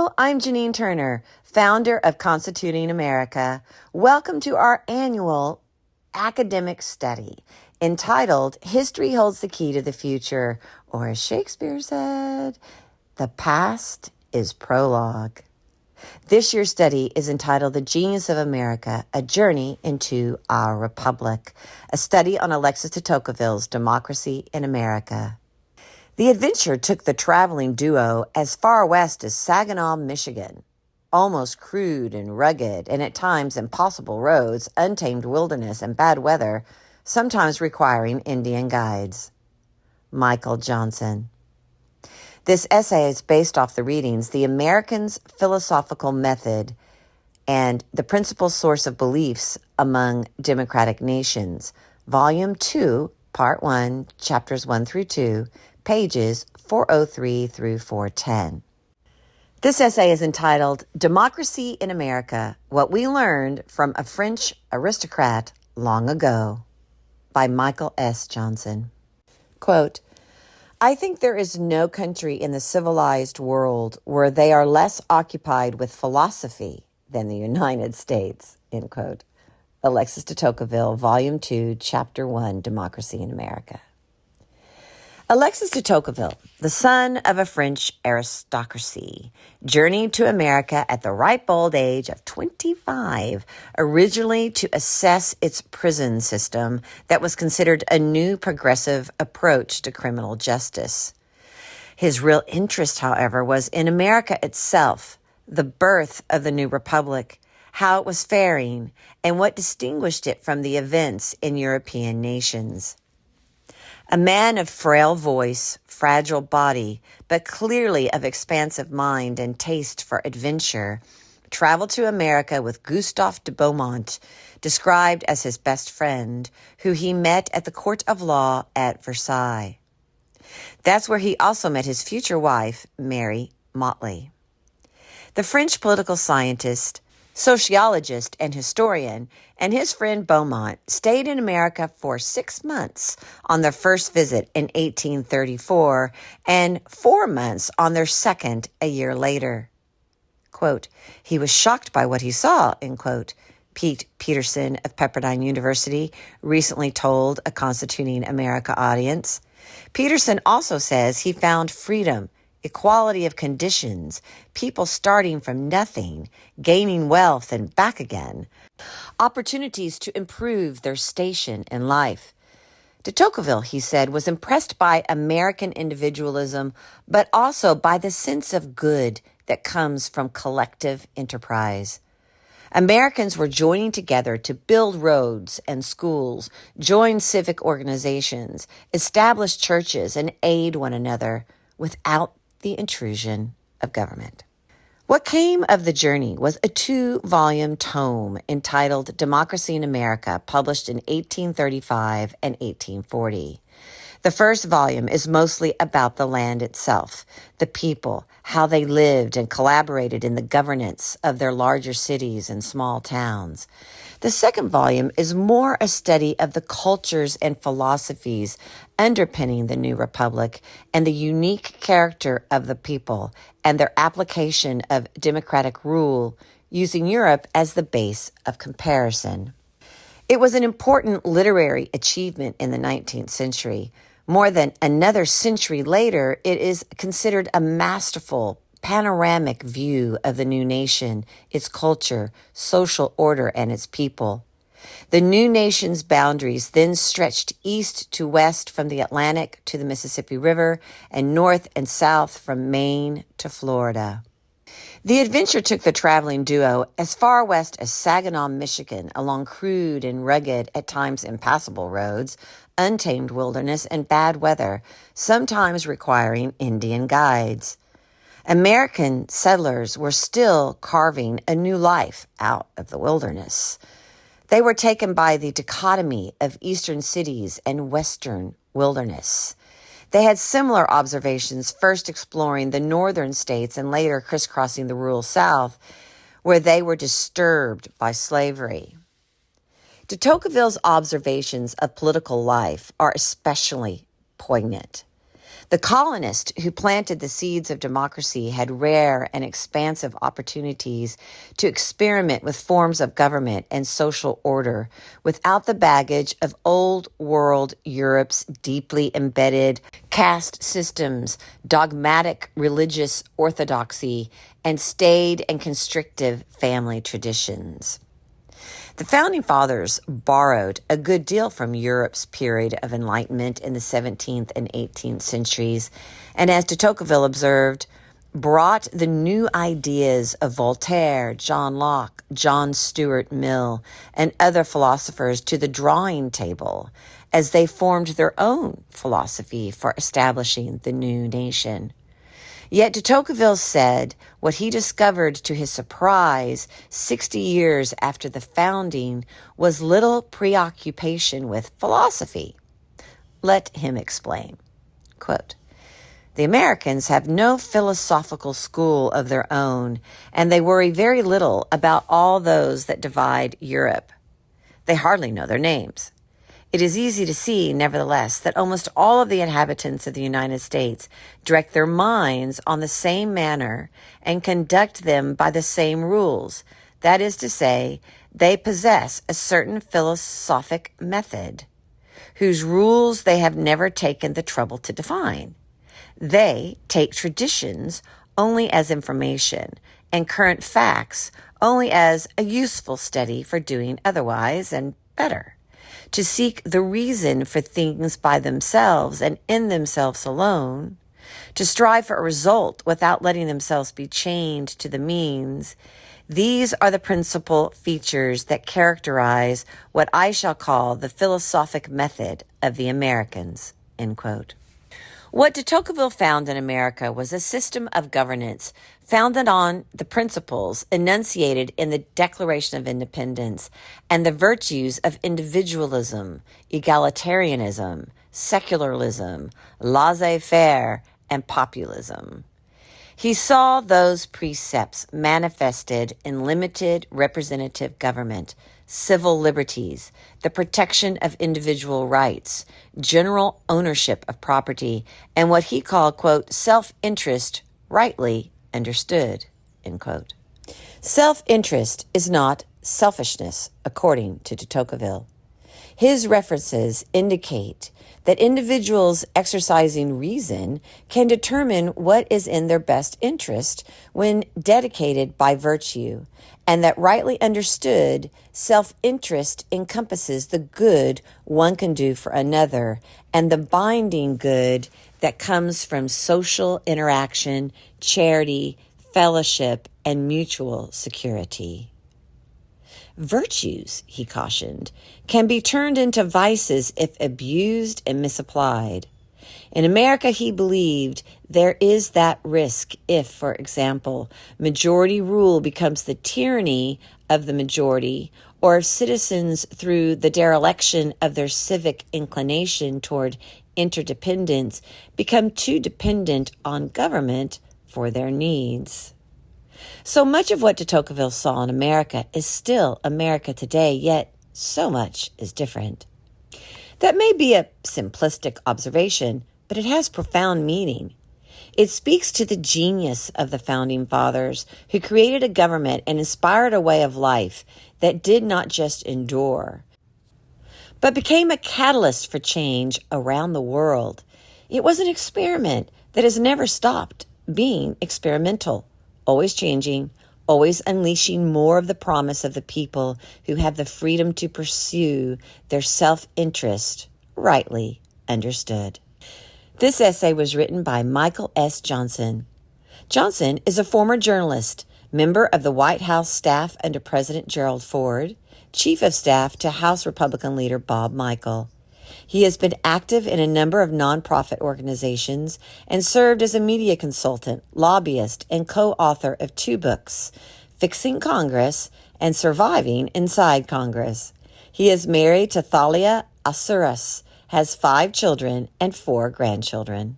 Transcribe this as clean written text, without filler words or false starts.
Hello, I'm Janine Turner, founder of Constituting America. Welcome to our annual academic study entitled History Holds the Key to the Future, or as Shakespeare said, the past is prologue. This year's study is entitled The Genius of America, A Journey into Our Republic, a study on Alexis De Tocqueville's Democracy in America. The adventure took the traveling duo as far west as Saginaw, Michigan. Almost crude and rugged, and at times impossible roads, untamed wilderness, and bad weather, sometimes requiring Indian guides. Michael Johnson. This essay is based off the readings The American's Philosophical Method and The Principal Source of Beliefs Among Democratic Nations, Volume 2, Part 1, Chapters 1 through 2, pages 403 through 410. This essay is entitled Democracy in America, What We Learned from a French Aristocrat Long Ago, by Michael S. Johnson. Quote, I think there is no country in the civilized world where they are less occupied with philosophy than the United States, end quote. Alexis De Tocqueville, Volume 2, Chapter 1, Democracy in America. Alexis de Tocqueville, the son of a French aristocracy, journeyed to America at the ripe old age of 25, originally to assess its prison system that was considered a new progressive approach to criminal justice. His real interest, however, was in America itself, the birth of the new republic, how it was faring, and what distinguished it from the events in European nations. A man of frail voice, fragile body, but clearly of expansive mind and taste for adventure, traveled to America with Gustave de Beaumont, described as his best friend, who he met at the court of law at Versailles. That's where he also met his future wife, Mary Motley. The French political scientist, sociologist, and historian, and his friend Beaumont stayed in America for 6 months on their first visit in 1834 and 4 months on their second a year later. Quote, he was shocked by what he saw, end quote, Pete Peterson of Pepperdine University recently told a Constituting America audience. Peterson also says he found freedom, equality of conditions, people starting from nothing, gaining wealth and back again, opportunities to improve their station in life. De Tocqueville, he said, was impressed by American individualism, but also by the sense of good that comes from collective enterprise. Americans were joining together to build roads and schools, join civic organizations, establish churches, and aid one another without the intrusion of government. What came of the journey was a 2-volume tome entitled Democracy in America, published in 1835 and 1840. The first volume is mostly about the land itself, the people, how they lived and collaborated in the governance of their larger cities and small towns. The second volume is more a study of the cultures and philosophies underpinning the new republic and the unique character of the people and their application of democratic rule, using Europe as the base of comparison. It was an important literary achievement in the 19th century. More than another century later, it is considered a masterful, panoramic view of the new nation, its culture, social order, and its people. The new nation's boundaries then stretched east to west from the Atlantic to the Mississippi River and north and south from Maine to Florida. The adventure took the traveling duo as far west as Saginaw, Michigan, along crude and rugged, at times impassable roads, untamed wilderness, and bad weather, sometimes requiring Indian guides. American settlers were still carving a new life out of the wilderness. They were taken by the dichotomy of eastern cities and western wilderness. They had similar observations, first exploring the northern states and later crisscrossing the rural South, where they were disturbed by slavery. De Tocqueville's observations of political life are especially poignant. The colonists who planted the seeds of democracy had rare and expansive opportunities to experiment with forms of government and social order without the baggage of old world Europe's deeply embedded caste systems, dogmatic religious orthodoxy, and staid and constrictive family traditions. The Founding Fathers borrowed a good deal from Europe's period of enlightenment in the 17th and 18th centuries, and as de Tocqueville observed, brought the new ideas of Voltaire, John Locke, John Stuart Mill, and other philosophers to the drawing table as they formed their own philosophy for establishing the new nation. Yet de Tocqueville said what he discovered to his surprise 60 years after the founding was little preoccupation with philosophy. Let him explain. Quote, "The Americans have no philosophical school of their own, and they worry very little about all those that divide Europe. They hardly know their names. It is easy to see, nevertheless, that almost all of the inhabitants of the United States direct their minds on the same manner and conduct them by the same rules. That is to say, they possess a certain philosophic method, whose rules they have never taken the trouble to define. They take traditions only as information and current facts only as a useful study for doing otherwise and better. To seek the reason for things by themselves and in themselves alone, to strive for a result without letting themselves be chained to the means, these are the principal features that characterize what I shall call the philosophic method of the Americans." End quote. What de Tocqueville found in America was a system of governance founded on the principles enunciated in the Declaration of Independence and the virtues of individualism, egalitarianism, secularism, laissez-faire, and populism. He saw those precepts manifested in limited representative government, civil liberties, the protection of individual rights, general ownership of property, and what he called, quote, self-interest rightly understood, end quote. Self-interest is not selfishness, according to de Tocqueville. His references indicate that individuals exercising reason can determine what is in their best interest when dedicated by virtue, and that rightly understood, self-interest encompasses the good one can do for another and the binding good that comes from social interaction, charity, fellowship, and mutual security. Virtues, he cautioned, can be turned into vices if abused and misapplied. In America, he believed, there is that risk if, for example, majority rule becomes the tyranny of the majority, or if citizens, through the dereliction of their civic inclination toward interdependence, become too dependent on government for their needs. So much of what de Tocqueville saw in America is still America today, yet so much is different. That may be a simplistic observation, but it has profound meaning. It speaks to the genius of the Founding Fathers, who created a government and inspired a way of life that did not just endure, but became a catalyst for change around the world. It was an experiment that has never stopped being experimental, always changing, always unleashing more of the promise of the people who have the freedom to pursue their self-interest rightly understood. This essay was written by Michael S. Johnson. Johnson is a former journalist, member of the White House staff under President Gerald Ford, chief of staff to House Republican leader Bob Michel. He has been active in a number of nonprofit organizations and served as a media consultant, lobbyist, and co-author of 2 books, Fixing Congress and Surviving Inside Congress. He is married to Thalia Asuras, has 5 children and 4 grandchildren.